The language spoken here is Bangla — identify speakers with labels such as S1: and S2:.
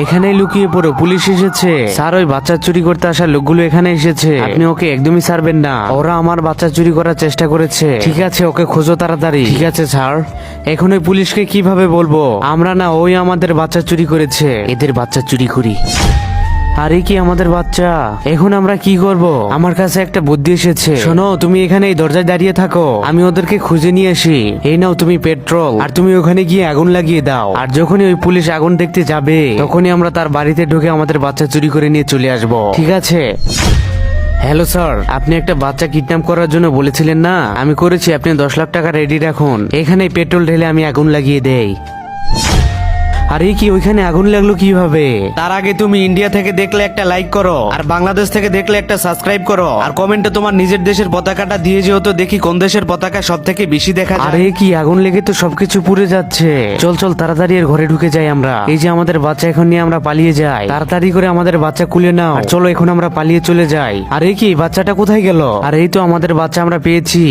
S1: এখানেই লুকিয়ে পড়ো, পুলিশ এসেছে। স্যার, ওই বাচ্চা চুরি করতে আসা লোকগুলো এখানে এসেছে, আপনি ওকে একদমই ছাড়বেন না। ওরা আমার বাচ্চা চুরি করার চেষ্টা করেছে। ঠিক আছে, ওকে খোঁজো তাড়াতাড়ি। ঠিক আছে স্যার। এখন ওই পুলিশকে কিভাবে বলবো আমরা না ওই আমাদের বাচ্চা চুরি করেছে? এদের বাচ্চা চুরি করি। আরে কি আমাদের বাচ্চা? এখন আমরা কি করব? আমার কাছে একটা বুদ্ধি এসেছে। শোনো, তুমি এখানে এই দরজায় দাঁড়িয়ে থাকো, আমি ওদেরকে খুঁজে নিয়ে আসি। এই নাও তুমি পেট্রোল, আর তুমি ওখানে গিয়ে আগুন লাগিয়ে দাও। আর যখনই ওই পুলিশ আগুন দেখতে যাবে তখনই আমরা তার বাড়িতে ঢুকে আমাদের বাচ্চা চুরি করে নিয়ে চলে আসব। ঠিক আছে? হ্যালো স্যার, আপনি একটা বাচ্চা কিডন্যাপ করার জন্য বলেছিলেন না? আমি করেছি, আপনি 10 লাখ টাকা রেডি রাখুন। এখানে পেট্রোল ঢেলে আমি আগুন লাগিয়ে দেই। আরে কি, ওইখানে আগুন লাগলো কিভাবে? তার আগে তুমি ইন্ডিয়া থেকে দেখলে একটা লাইক করো, আর বাংলাদেশ থেকে দেখলে একটা সাবস্ক্রাইব করো, আর কমেন্টে তোমার নিজের দেশের পতাকাটা দিয়ে যেও তো, দেখি কোন দেশের পতাকা সব থেকে বেশি দেখা যায়। আরে কি, আগুন লেগে তো সবকিছু পুড়ে যাচ্ছে। চল চল তাড়াতাড়ি এর ঘরে ঢুকে যাই আমরা। এই যে আমাদের বাচ্চা, এখন নিয়ে আমরা পালিয়ে যাই। তাড়াতাড়ি করে আমাদের বাচ্চা কুলে নাও, আর চলো এখন আমরা পালিয়ে চলে যাই। আরে কি, বাচ্চাটা কোথায় গেল? আর এই তো আমাদের বাচ্চা আমরা পেয়েছি।